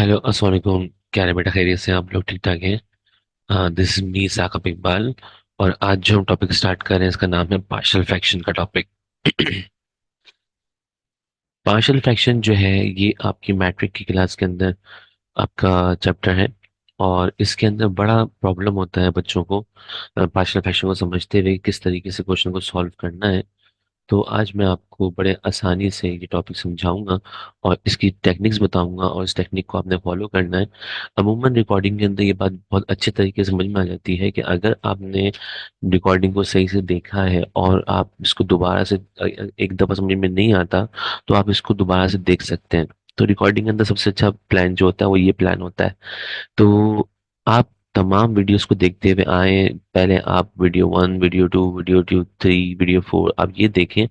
Hello अस्सलाम वालेकुम। क्या है बेटा, खैरियत से आप लोग ठीक ठाक हैं? This is me Saqib Iqbal. और आज जो हम टॉपिक स्टार्ट कर रहे हैं इसका नाम है पार्शियल फ्रैक्शन का टॉपिक। पार्शियल फ्रैक्शन जो है ये आपकी मैट्रिक की क्लास के अंदर आपका चैप्टर है। और इसके अंदर बड़ा प्रॉब्लम होता है बच्चों को पार्शियल फ्रैक्शन को समझते हुए किस तरीके से क्वेश्चन को सॉल्व करना है। तो आज मैं आपको बड़े आसानी से ये टॉपिक समझाऊंगा और इसकी टेक्निक्स बताऊंगा और इस टेक्निक को आपने फॉलो करना है। अमूमन रिकॉर्डिंग के अंदर ये बात बहुत अच्छे तरीके से समझ में आ जाती है कि अगर आपने रिकॉर्डिंग को सही से देखा है और आप इसको दोबारा से एक दफ़ा समझ में नहीं आता तो आप इसको दोबारा से देख सकते हैं। तो रिकॉर्डिंग के अंदर सबसे अच्छा प्लान जो होता है वो ये प्लान होता है। तो आप तमाम वीडियोस को देखते हुए आए। पहले आप वीडियो 1, वीडियो 2, वीडियो 2, 3, वीडियो 4 आप ये देखें।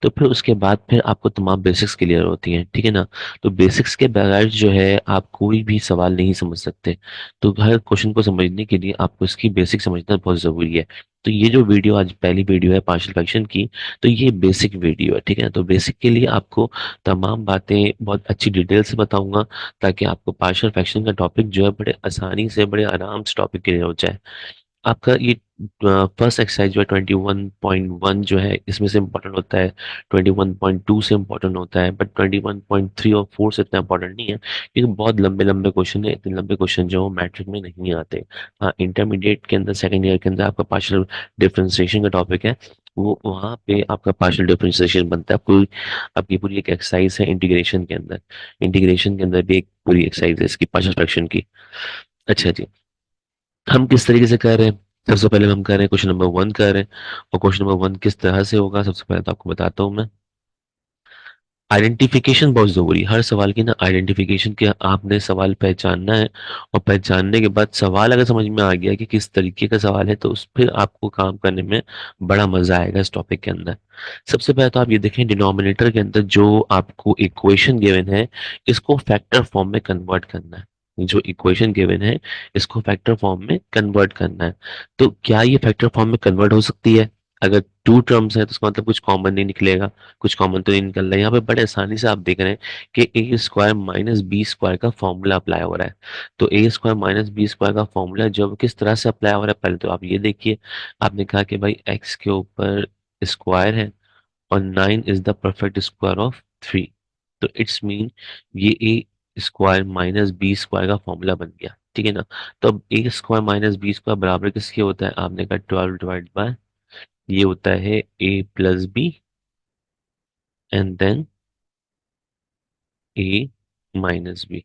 तो फिर उसके बाद फिर आपको तमाम बेसिक्स क्लियर होती हैं, ठीक है ना। तो बेसिक्स के बगैर जो है आप कोई भी सवाल नहीं समझ सकते। तो हर क्वेश्चन को समझने के लिए आपको इसकी बेसिक समझना बहुत ज़रूरी है। तो ये जो वीडियो आज पहली वीडियो है पार्शियल फ्रैक्शन की, तो ये बेसिक वीडियो है, ठीक है। तो बेसिक के लिए आपको तमाम बातें बहुत अच्छी डिटेल से बताऊंगा ताकि आपको पार्शियल फ्रैक्शन का टॉपिक जो है बड़े आसानी से बड़े आराम से टॉपिक क्लियर हो जाए। आपका ये फर्स्ट एक्सरसाइज जो है 21.1 जो है इसमें से इम्पोर्टेंट होता है। 21.2 से इम्पोर्टेंट होता है, बट 21.3 और 4 से इतना इम्पोर्टेंट नहीं है क्योंकि बहुत लंबे लंबे क्वेश्चन है। इतने लंबे क्वेश्चन जो मैट्रिक में नहीं आते। हाँ, इंटरमीडिएट के अंदर सेकेंड ईयर के अंदर आपका पार्शियल डिफरेंशिएशन का टॉपिक है। वो वहाँ पे आपका पार्शियल डिफरेंशिएशन बनता है। पूरी आपकी पूरी एक एक्सरसाइज है इंटीग्रेशन के अंदर। इंटीग्रेशन के अंदर भी एक पूरी एक्सरसाइज है इसकी पार्शियल फ्रैक्शन की। अच्छा जी, हम किस तरीके से कर रहे हैं? सबसे पहले हम कर रहे हैं क्वेश्चन नंबर 1 कर रहे हैं। और क्वेश्चन नंबर 1 किस तरह से होगा सबसे पहले तो आपको बताता हूँ मैं। आइडेंटिफिकेशन बहुत जरूरी है हर सवाल की ना। आइडेंटिफिकेशन के आपने सवाल पहचानना है। और पहचानने के बाद सवाल अगर समझ में आ गया कि किस तरीके का सवाल है तो उस फिर आपको काम करने में बड़ा मजा आएगा इस टॉपिक के अंदर। सबसे पहले तो आप ये देखें, डिनोमिनेटर के अंदर जो आपको इक्वेशन गिवन है इसको फैक्टर फॉर्म में कन्वर्ट करना है। जो इक्वेशन गिवन है इसको फैक्टर फॉर्म में कन्वर्ट करना है। तो क्या ये फैक्टर फॉर्म में कन्वर्ट हो सकती है? अगर टू टर्म्स है तो उसका मतलब कुछ कॉमन नहीं निकलेगा। कुछ कॉमन तो नहीं निकल रहा है। यहाँ पे बड़े आसानी से आप देख रहे हैं कि ए स्क्वायर माइनस बी स्क्वायर का फॉर्मूला अप्लाई हो रहा है। तो ए स्क्वायर माइनस बी स्क्वायर का फॉर्मूला जब किस तरह से अप्लाई हो रहा है पहले तो आप ये देखिए। आपने कहा कि भाई एक्स के ऊपर स्क्वायर है और 9 is the perfect square of 3। तो इट्स मीन ये ए स्क्वायर माइनस बी स्क्वायर का फॉर्मूला बन गया, ठीक है ना। तो अब ए स्क्वायर माइनस बी स्क्वायर बराबर किसके होता है? आपने कहा 12 डिवाइड बाय ये होता है A plus B and then A minus B.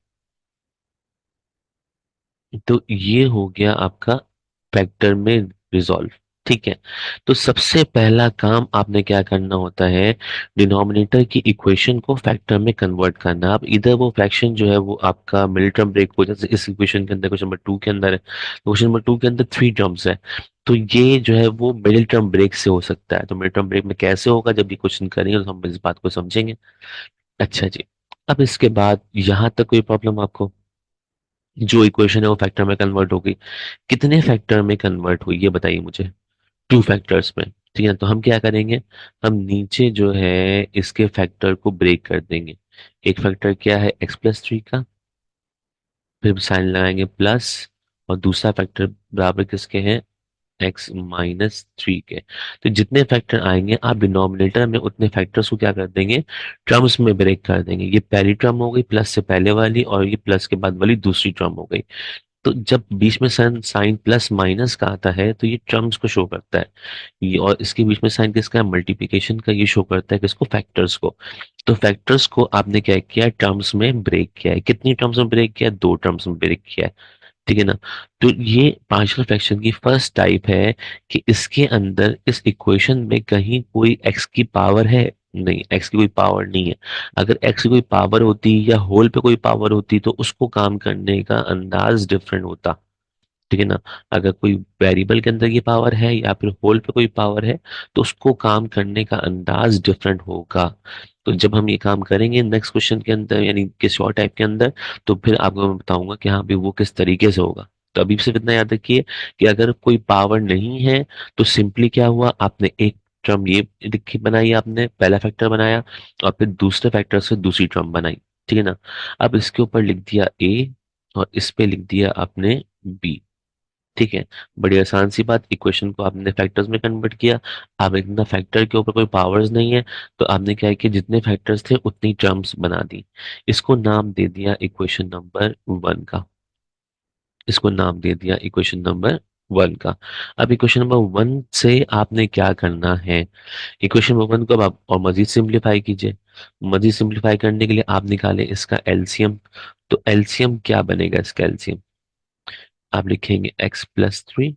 तो ये हो गया आपका फैक्टर में रिजॉल्व, ठीक है। तो सबसे पहला काम आपने क्या करना होता है, डिनोमिनेटर की इक्वेशन को फैक्टर में कन्वर्ट करना। अब इधर वो फ्रैक्शन जो है वो आपका मिडिल टर्म ब्रेक हो, जैसे इस इक्वेशन के अंदर क्वेश्चन नंबर 2 के अंदर है। क्वेश्चन नंबर 2 के अंदर 3 टर्म्स है। तो ये जो है वो मिडिल टर्म ब्रेक से हो सकता है। तो मिडिल टर्म ब्रेक में कैसे होगा, जब ये क्वेश्चन करेंगे तो हम इस बात को समझेंगे। अच्छा जी, अब इसके बाद यहां तक कोई प्रॉब्लम आपको? जो इक्वेशन है वो फैक्टर में कन्वर्ट हो गई। कितने फैक्टर में कन्वर्ट हुई ये बताइए मुझे? 2 फैक्टर्स में, ठीक है। तो हम क्या करेंगे, हम नीचे जो है इसके फैक्टर को ब्रेक कर देंगे। एक फैक्टर क्या है x+3 का, फिर साइन लगाएंगे प्लस, और दूसरा फैक्टर बराबर किसके हैं? x-3 के। तो जितने फैक्टर आएंगे आप डिनोमिनेटर में उतने फैक्टर्स को क्या कर देंगे, टर्म्स में ब्रेक कर देंगे। ये पहली टर्म हो गई प्लस से पहले वाली, और ये प्लस के बाद वाली दूसरी टर्म हो गई। तो जब बीच में साइन साइन प्लस माइनस का आता है तो ये टर्म्स को शो करता है। ये और इसके बीच में साइन किसका है? मल्टीप्लिकेशन का। ये शो करता है किसको? फैक्टर्स को। तो फैक्टर्स को आपने क्या किया, टर्म्स में ब्रेक किया है। कितनी टर्म्स में ब्रेक किया है? 2 टर्म्स में ब्रेक किया है, ठीक है ना। तो ये पार्शियल फ्रैक्शन की फर्स्ट टाइप है कि इसके अंदर इस इक्वेशन में कहीं कोई एक्स की पावर है? नहीं, एक्स की कोई पावर नहीं है। अगर एक्स की कोई पावर होती या होल पे कोई पावर होती तो उसको काम करने का अंदाज डिफरेंट होता, ठीक है ना। अगर कोई वेरिएबल के अंदर ये पावर है या फिर होल पे कोई पावर है तो उसको काम करने का अंदाज डिफरेंट होगा। तो जब हम ये काम करेंगे नेक्स्ट क्वेश्चन के अंदर यानी किसी और टाइप के अंदर, तो फिर आपको मैं बताऊंगा कि हाँ भाई वो किस तरीके से होगा। तो अभी सिर्फ इतना याद रखिए कि अगर कोई पावर नहीं है तो सिंपली क्या हुआ, आपने एक टर्म ये लिखी बनाई, आपने पहला फैक्टर बनाया और फिर दूसरे फैक्टर से दूसरी टर्म बनाई। ठीक है ना। अब इसके ऊपर लिख दिया ए और इस पे लिख दिया आपने बी। ठीक है, बड़ी आसान सी बात, इक्वेशन को आपने फैक्टर्स में कन्वर्ट किया। अब इतना फैक्टर के ऊपर कोई पावर्स नहीं है, तो आपने क्या है कि जितने फैक्टर्स थे उतनी टर्म्स बना दी। इसको नाम दे दिया इक्वेशन नंबर वन का। इसको नाम दे दिया इक्वेशन नंबर वन का। अब इक्वेशन नंबर वन से आपने क्या करना है, इक्वेशन नंबर वन को अब आप और मजीद सिंप्लीफाई कीजिए। मजीद सिंप्लीफाई करने के लिए आप निकालें इसका एलसीएम। तो एलसीएम क्या बनेगा, इसका एलसीएम आप लिखेंगे x+3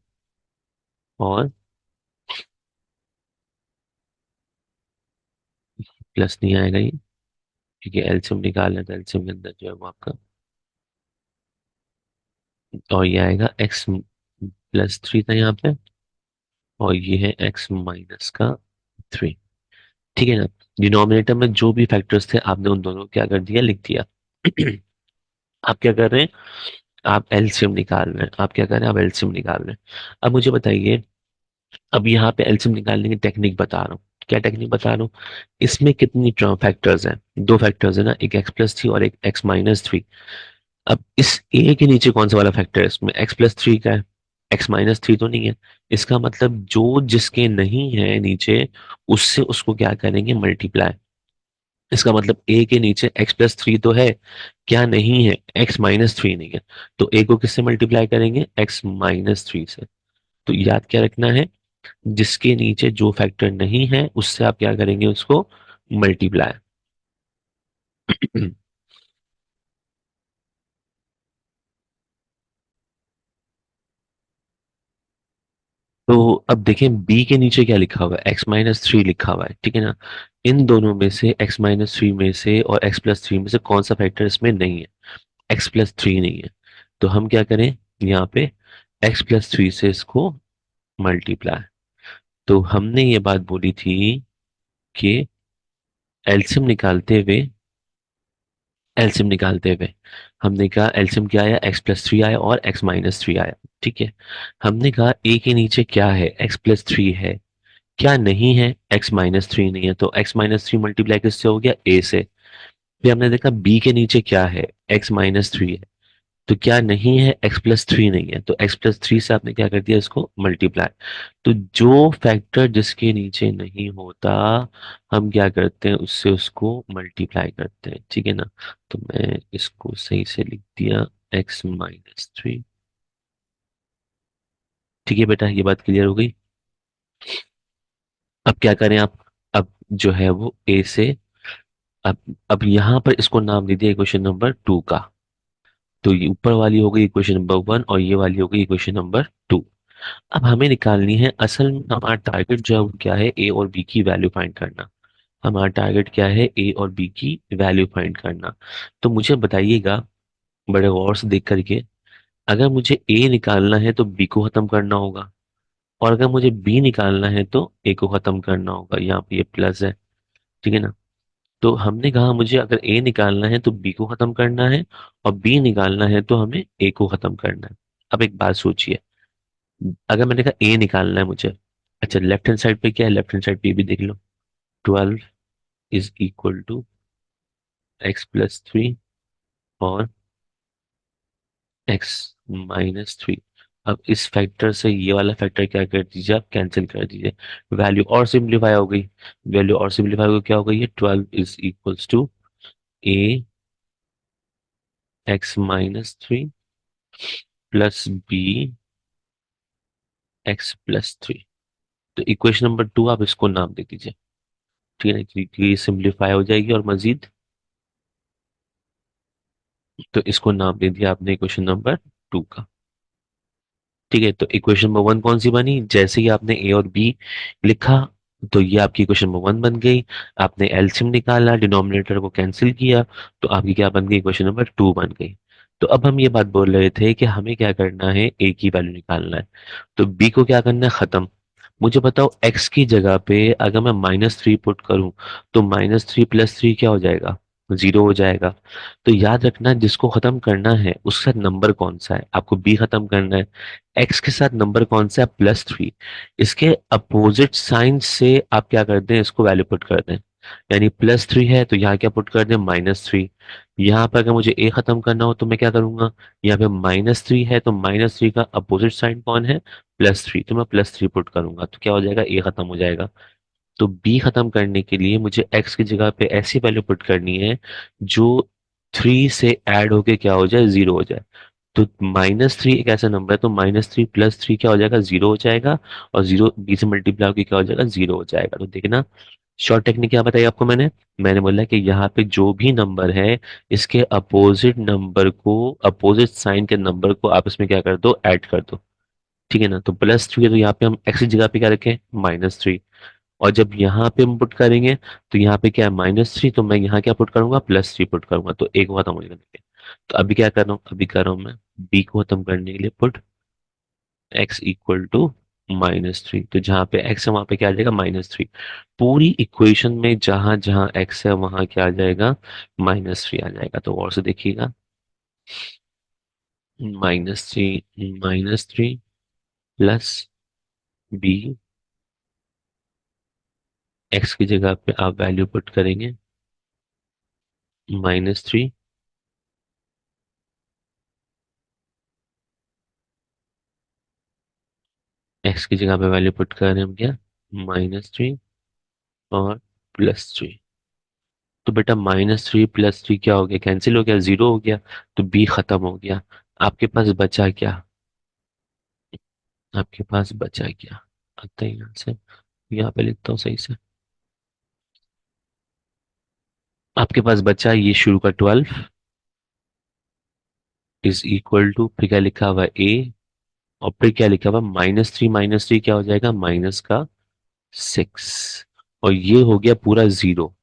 और प्लस नहीं आएगा ये, क्योंकि एलसीएम निकालना है तो एलसीएम के अंदर जो है वो आपका, और ये आएगा x+3 था यहाँ पे, और ये है x-3। ठीक है ना। डिनोमिनेटर में जो भी फैक्टर्स थे आपने उन दोनों को क्या कर दिया, लिख दिया। आप क्या कर रहे हैं, आप एलसीएम निकाल रहे हैं। आप क्या कर रहे हैं, आप एलसीएम निकाल रहे हैं। अब मुझे बताइए, अब यहाँ पे एलसीएम निकालने की टेक्निक बता रहा हूँ। क्या टेक्निक बता रहा हूँ, इसमें कितनी फैक्टर्स हैं, दो फैक्टर्स है ना, एक x+3 और एक x-3। अब इस ए के नीचे कौन सा वाला फैक्टर है, इसमें x+3 का है, x-3 तो नहीं है। इसका मतलब जो जिसके नहीं है नीचे, उससे उसको क्या करेंगे, मल्टीप्लाई। इसका मतलब ए के नीचे x+3 तो है, क्या नहीं है, x-3 नहीं है। तो ए को किससे मल्टीप्लाई करेंगे, x-3 से। तो याद क्या रखना है, जिसके नीचे जो फैक्टर नहीं है उससे आप क्या करेंगे, उसको मल्टीप्लाई। तो अब देखें बी के नीचे क्या लिखा हुआ है, x-3 लिखा हुआ है, ठीक है ना। इन दोनों में से x-3 में से और x+3 में से कौन सा फैक्टर इसमें नहीं है, x+3 नहीं है। तो हम क्या करें, यहाँ पे x+3 से इसको मल्टीप्लाई। तो हमने ये बात बोली थी कि एलसीएम निकालते हुए, एलसीएम निकालते हुए हमने कहा एलसीएम क्या आया, x+3 आया और x-3 आया। ठीक है, हमने कहा ए के नीचे क्या है, x+3 है, क्या नहीं है, x-3 नहीं है। तो x-3 मल्टीप्लाई किससे हो गया, ए से। फिर हमने देखा बी के नीचे क्या है, x-3 है, तो क्या नहीं है, x+3 नहीं है। तो x+3 से आपने क्या कर दिया, इसको मल्टीप्लाई। तो जो फैक्टर जिसके नीचे नहीं होता, हम क्या करते हैं, उससे उसको मल्टीप्लाई करते हैं। ठीक है ना। तो मैं इसको सही से लिख दिया, x-3। ठीक है बेटा, ये बात क्लियर हो गई। अब क्या करें आप, अब जो है वो ए से, अब यहां पर इसको नाम दे दिया इक्वेशन नंबर टू का। तो ये ऊपर वाली हो गई इक्वेशन नंबर वन और ये वाली हो गई इक्वेशन नंबर टू। अब हमें निकालनी है, असल में हमारा टारगेट जो है वो क्या है, ए और बी की वैल्यू फाइंड करना। हमारा टारगेट क्या है, ए और बी की वैल्यू फाइंड करना। तो मुझे बताइएगा बड़े गौर से देख करके, अगर मुझे ए निकालना है तो बी को खत्म करना होगा, और अगर मुझे बी निकालना है तो ए को खत्म करना होगा। यहाँ पे ये प्लस है, ठीक है ना। तो हमने कहा मुझे अगर ए निकालना है तो बी को खत्म करना है, और बी निकालना है तो हमें ए को खत्म करना है। अब एक बात सोचिए, अगर मैंने कहा ए निकालना है मुझे, अच्छा लेफ्ट हैंड साइड पे क्या है, लेफ्ट हैंड साइड पे भी देख लो, 12 इज इक्वल टू x+3 और x-3। अब इस फैक्टर से ये वाला फैक्टर क्या कर दीजिए, आप कैंसिल कर दीजिए, वैल्यू और सिंप्लीफाई हो गई। वैल्यू और सिंप्लीफाई हो क्या होगा, ये 12 is equals to a x-3 plus b x+3। तो इक्वेशन नंबर टू आप इसको नाम दे दीजिए, ठीक है ना, क्योंकि सिंप्लीफाई हो जाएगी और मजीद। तो इसको नाम दे दिया आपने इक्वेशन नंबर टू का। ठीक है, तो इक्वेशन नंबर वन कौन सी बनी, जैसे ही आपने ए और बी लिखा, तो ये आपकी इक्वेशन नंबर वन बन गई। आपने एलसीएम निकाला, डिनोमिनेटर को कैंसिल किया, तो आपकी क्या बन गई, इक्वेशन नंबर टू बन गई। तो अब हम ये बात बोल रहे थे कि हमें क्या करना है, ए की वैल्यू निकालना है, तो बी को क्या करना है, खत्म। मुझे बताओ एक्स की जगह पे अगर मैं -3 पुट करूं, तो -3 + 3 क्या हो जाएगा, जीरो हो जाएगा। तो याद रखना, जिसको खत्म करना है उसका नंबर कौन सा है, आपको बी खत्म करना है। एक्स के साथ नंबर कौन सा है, +3। इसके अपोजिट साइन से आप क्या कर दें, इसको वैल्यू पुट कर दें। यानी +3 है तो यहाँ क्या पुट कर दें, -3। यहाँ पर अगर मुझे ए खत्म करना हो तो मैं क्या करूंगा, यहाँ पे -3 है तो -3 का अपोजिट साइन कौन है, +3, तो मैं +3 पुट करूंगा तो क्या हो जाएगा, ए खत्म हो जाएगा। तो बी खत्म करने के लिए मुझे एक्स की जगह पे ऐसी वैल्यू पुट करनी है जो 3 से ऐड होके क्या हो जाए, 0 हो जाए। तो -3 एक ऐसा नंबर है, तो -3 +3 क्या हो जाएगा, 0 हो जाएगा। और 0 बी से मल्टीप्लाई होकर क्या हो जाएगा, 0 हो जाएगा। तो देखना, शॉर्ट टेक्निक क्या बताई आपको मैंने। मैंने बोला कि यहाँ पे जो भी नंबर है, इसके अपोजिट नंबर को, अपोजिट साइन के नंबर को आपस में क्या कर दो, ऐड कर दो। ठीक है ना। तो +3 है तो यहाँ पे हम एक्स की जगह पे क्या रखें, -3। और जब यहाँ पे हम पुट करेंगे तो यहाँ पे क्या है, -3, तो मैं यहाँ क्या पुट करूंगा, +3 पुट करूंगा, तो एक खत्म हो जाएगा। तो अभी क्या कर रहा हूँ, अभी कर रहा हूँ मैं बी को खत्म करने के लिए पुट x इक्वल टू -3। तो जहाँ पे x है वहां पे क्या आ जाएगा, -3। पूरी इक्वेशन में जहां जहां x है वहां क्या आ जाएगा, -3 आ जाएगा। तो और से देखिएगा, -3 +b, x की जगह पे आप वैल्यू पुट करेंगे -3, एक्स की जगह पे वैल्यू पुट कर रहे हैं हम क्या, -3 और +3। तो बेटा -3 +3 क्या हो गया, कैंसिल हो गया, 0 हो गया। तो बी खत्म हो गया। आपके पास बचा क्या, आपके पास बचा क्या, आता है यहाँ से, यहाँ पे लिखता हूँ सही से। आपके पास बचा ये शुरू का 12 इज इक्वल टू, फिर क्या लिखा हुआ ए, और फिर क्या लिखा हुआ, -3 क्या हो जाएगा, माइनस का 6। और ये हो गया पूरा 0।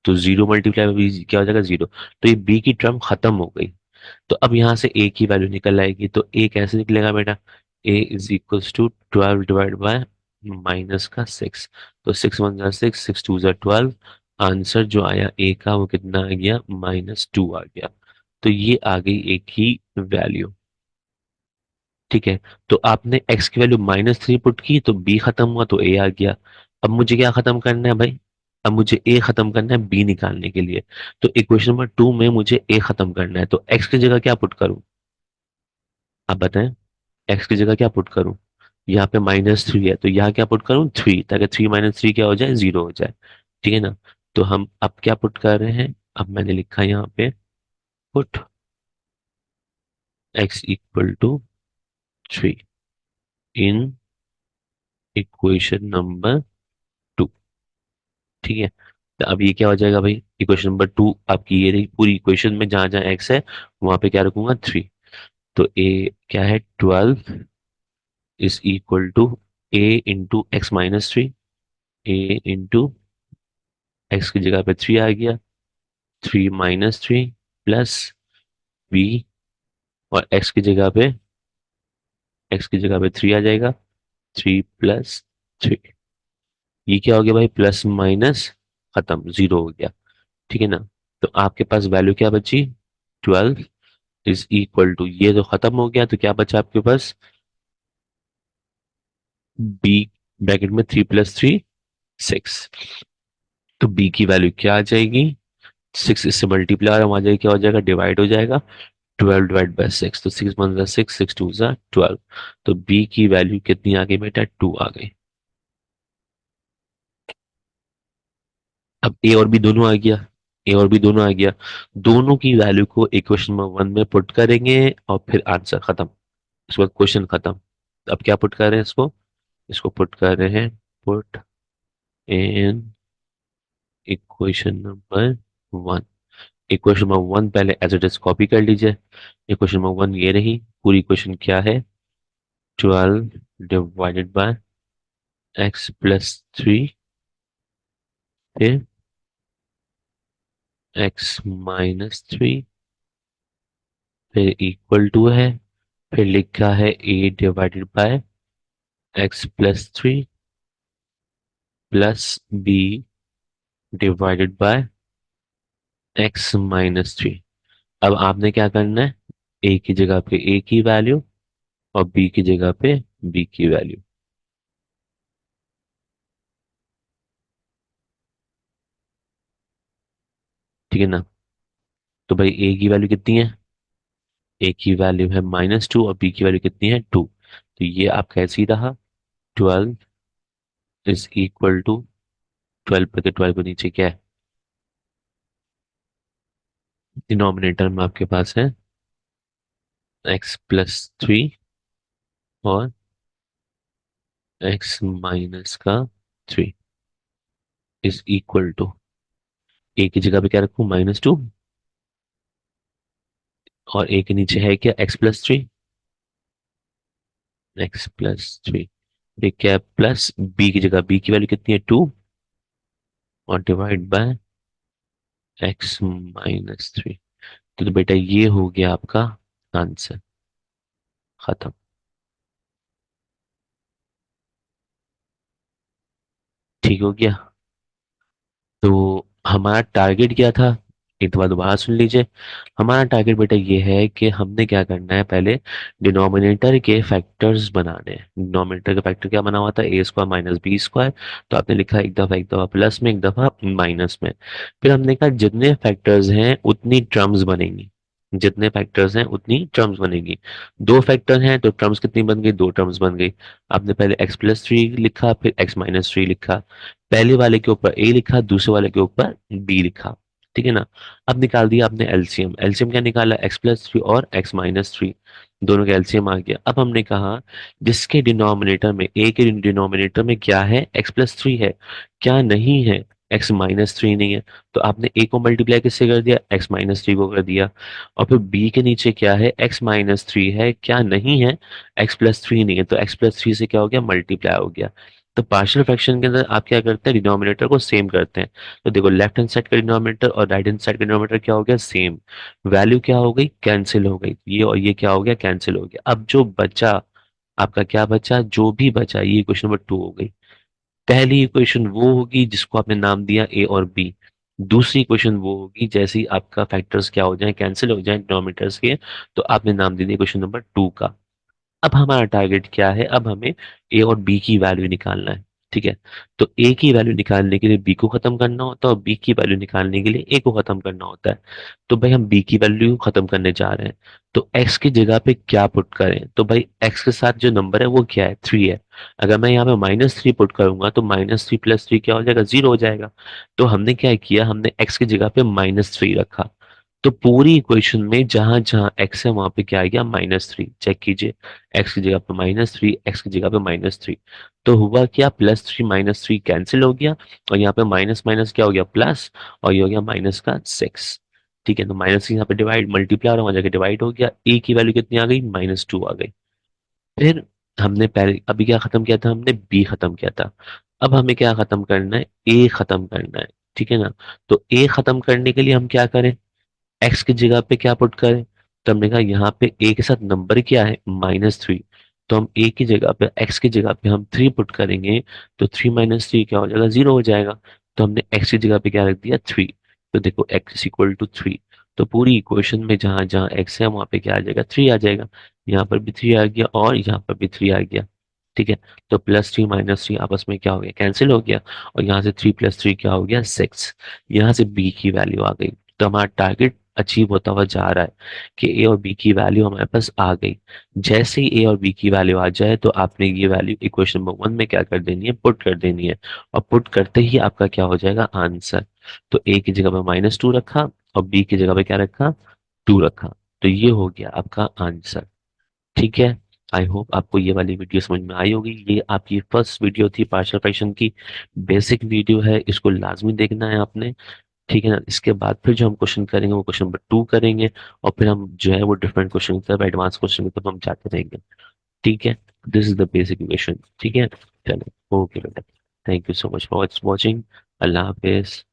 तो 0 मल्टीप्लाई में क्या हो जाएगा, 0। तो ये बी की टर्म खत्म हो गई। तो अब यहां से ए की वैल्यू निकल आएगी। तो ए कैसे निकलेगा बेटा, A is equals to 12 divide by minus का 6। तो 6 1 6, 6 2 12। आंसर जो आया ए का वो कितना आ गया, -2 आ गया। तो ये आ गई ए की वैल्यू। ठीक है। तो आपने एक्स की वैल्यू -3 पुट की तो बी खत्म हुआ तो ए आ गया। अब मुझे क्या खत्म करना है भाई, अब मुझे ए खत्म करना है बी निकालने के लिए। तो इक्वेशन नंबर 2 में मुझे ए खत्म करना है, तो एक्स की जगह क्या पुट करूं, आप बताएं। एक्स की जगह क्या पुट करूं, यहाँ पे -3 है तो यहाँ क्या पुट करूं, 3, ताकि 3 - 3 क्या हो जाए, 0 हो जाए। ठीक है ना। तो हम अब क्या पुट कर रहे हैं, अब मैंने लिखा यहाँ पे put x equal to 3 in equation number 2। ठीक है। तो अब ये क्या हो जाएगा भाई, इक्वेशन नंबर 2 आपकी ये रही। पूरी इक्वेशन में जहां जहां एक्स है वहां पे क्या रखूंगा, 3। तो ए क्या है, 12 is equal to a into x - 3। A into x की जगह पे 3 आ गया, 3 - 3 प्लस बी, और एक्स की जगह पे 3 आ जाएगा, 3 + 3। ये क्या हो गया भाई, प्लस माइनस खत्म, 0 हो गया। ठीक है ना। तो आपके पास वैल्यू क्या बची, 12 इज इक्वल टू, ये तो खत्म हो गया तो क्या बचा आपके पास, बी ब्रैकेट में 3 + 3 6। तो बी की वैल्यू क्या आ जाएगी, 6 इससे मल्टीप्लाई आ जाएगा, क्या हो जाएगा, डिवाइड हो जाएगा। 12 डिवाइड बाय 6, तो 6 1 6, 6 2 12। तो बी की वैल्यू कितनी आ गई बेटा, 2 आ गई। अब ए और बी दोनों आ गया, ए और बी दोनों आ गया। दोनों की वैल्यू को इक्वेशन नंबर 1 में पुट करेंगे और फिर आंसर खत्म, उसके बाद क्वेश्चन खत्म। तो अब क्या पुट कर रहे हैं इसको, इसको पुट कर रहे हैं, put in equation number 1। Equation number 1 पहले एज इट इज कॉपी कर लीजिए। इक्वेशन नंबर 1 ये रही। पूरी इक्वेशन क्या है, 12 डिवाइडेड बाय x + 3, फिर x - 3, फिर इक्वल टू है, फिर लिखा है a divided by x + 3 plus b divided by x - 3। अब आपने क्या करना है, a की जगह पे a की वैल्यू और b की जगह पे b की वैल्यू। ठीक है ना। तो भाई ए की वैल्यू कितनी है, ए की वैल्यू है -2 और बी की वैल्यू कितनी है 2। तो ये आपका ऐसे ही रहा, 12 इज इक्वल टू 12 पे, 12 को नीचे क्या है, डिनोमिनेटर में आपके पास है x+3 और x-3 इज इक्वल टू, ए की जगह पे क्या रखूं -2 और ए के नीचे है क्या x+3, x+3, ठीक है, प्लस बी की जगह बी की वैल्यू कितनी है 2 और डिवाइड बाय x-3। तो बेटा ये हो गया आपका आंसर, खत्म। ठीक हो गया। तो हमारा टारगेट क्या था, एक बार दोबारा सुन लीजिए। हमारा टारगेट बेटा ये है कि हमने क्या करना है, पहले डिनोमिनेटर के फैक्टर्स बनाने हैं। डिनोमिनेटर का फैक्टर क्या बना हुआ था, a² - b²। तो आपने लिखा एक दफा प्लस में, एक दफा माइनस में। फिर हमने कहा जितने फैक्टर्स हैं उतनी टर्म्स बनेंगी, जितने फैक्टर्स हैं उतनी टर्म्स बनेगी। दो फैक्टर हैं तो टर्म्स कितनी बन गई, दो टर्म्स बन गई। आपने पहले x+3 लिखा, फिर x-3 लिखा। पहले वाले के ऊपर ए लिखा, दूसरे वाले के ऊपर बी लिखा। ठीक है ना। अब निकाल दिया आपने एलसीएम। एलसीएम क्या निकाला, x+3 और x-3, दोनों का एलसीएम आ गया। अब हमने कहा जिसके डिनोमिनेटर में, ए के डिनोमिनेटर में क्या है, x+3 है, क्या नहीं है, x-3 नहीं है। तो आपने ए को मल्टीप्लाई किससे कर दिया, x-3 को कर दिया। और फिर बी के नीचे क्या है, x-3 है, क्या नहीं है, x+3 नहीं है। तो x+3 से क्या हो गया, मल्टीप्लाई हो गया। तो पार्शियल फ्रैक्शन के अंदर आप क्या करते हैं, डिनोमिनेटर को सेम करते हैं। तो देखो लेफ्ट हैंड साइड का डिनोमिनेटर और राइट हैंड साइड का डिनोमिनेटर क्या हो गया, सेम। वैल्यू क्या हो गई, कैंसिल हो गई, ये और ये क्या हो गया, कैंसिल हो गया। अब जो बचा आपका, क्या बचा, जो भी बचा, ये क्वेश्चन नंबर 2 हो गई। पहली इक्वेशन वो होगी जिसको आपने नाम दिया ए और बी। दूसरी इक्वेशन वो होगी जैसे ही आपका फैक्टर्स क्या हो जाए, कैंसिल हो जाए डिनोमिनेटर्स के, तो आपने नाम दे दिया क्वेश्चन नंबर 2 का। अब हमारा टारगेट क्या है, अब हमें ए और बी की वैल्यू निकालना है। ठीक है। तो ए की वैल्यू निकालने के लिए बी को खत्म करना होता है और बी की वैल्यू निकालने के लिए ए को खत्म करना होता है। तो भाई हम बी की वैल्यू खत्म करने जा रहे हैं। तो एक्स की जगह पे क्या पुट करें, तो भाई एक्स के साथ जो नंबर है वो क्या है, 3 है। अगर मैं यहाँ पे -3 पुट करूंगा तो -3 + 3 क्या हो जाएगा, 0 हो जाएगा। तो हमने क्या किया, हमने एक्स की जगह पे -3 रखा। तो पूरी इक्वेशन में जहां जहां एक्स है वहां पे क्या आ गया, -3। चेक कीजिए, एक्स की जगह पे -3, एक्स की जगह पे -3। तो हुआ क्या, +3 -3 कैंसिल हो गया और यहाँ पे माइनस माइनस क्या हो गया, प्लस, और ये हो गया -6। ठीक है। तो माइनस यहाँ पे डिवाइड मल्टीप्लाई और वहां जाके डिवाइड हो गया। ए की वैल्यू कितनी आ गई, -2 आ गई। फिर हमने पहले अभी क्या खत्म किया था, हमने बी खत्म किया था। अब हमें क्या खत्म करना है, ए खत्म करना है। ठीक है ना। तो ए खत्म करने के लिए हम क्या करें, एक्स की जगह पे क्या पुट करें। तो हमने कहा यहाँ पे ए के साथ नंबर क्या है, -3। तो हम ए की जगह पे, एक्स की जगह पे हम 3 पुट करेंगे। तो 3 - 3 क्या हो जाएगा, 0 हो जाएगा। तो हमने एक्स की जगह पे क्या रख दिया, 3। तो देखो एक्स इक्वल टू 3। तो पूरी इक्वेशन में जहां जहां एक्स है वहां पे क्या आ जाएगा, 3 आ जाएगा। यहाँ पर भी 3 आ गया और यहाँ पर भी 3 आ गया। ठीक है। तो +3 -3 आपस में क्या हो गया, कैंसिल हो गया। और यहाँ से 3 + 3 क्या हो गया, 6। यहाँ से बी की वैल्यू आ गई। तो हमारा टारगेट अचीव होता हुआ जा रहा है कि ए और बी की वैल्यू हमारे पास आ गई। जैसे ही ए और बी की वैल्यू आ जाए तो आपने ये वैल्यू इक्वेशन नंबर 1 में क्या कर देनी है, पुट कर देनी है। और पुट करते ही आपका क्या हो जाएगा, आंसर। तो ए की जगह पे -2 रखा और बी की जगह पे क्या रखा, 2 रखा। तो ये हो गया आपका आंसर। ठीक है। आई होप आपको ये वाली वीडियो समझ में आई होगी। ये आपकी फर्स्ट वीडियो थी पार्शियल फ्रैक्शन की, बेसिक वीडियो है, इसको लाजमी देखना है आपने। ठीक है ना। इसके बाद फिर जो हम क्वेश्चन करेंगे वो क्वेश्चन नंबर 2 करेंगे। और फिर हम जो है वो डिफरेंट क्वेश्चन की तरफ, एडवांस क्वेश्चन की तरफ हम जाते रहेंगे। ठीक है। This is the basic question. ठीक है। चलो ओके बेटा, thank you so much for watching. Allah Hafiz.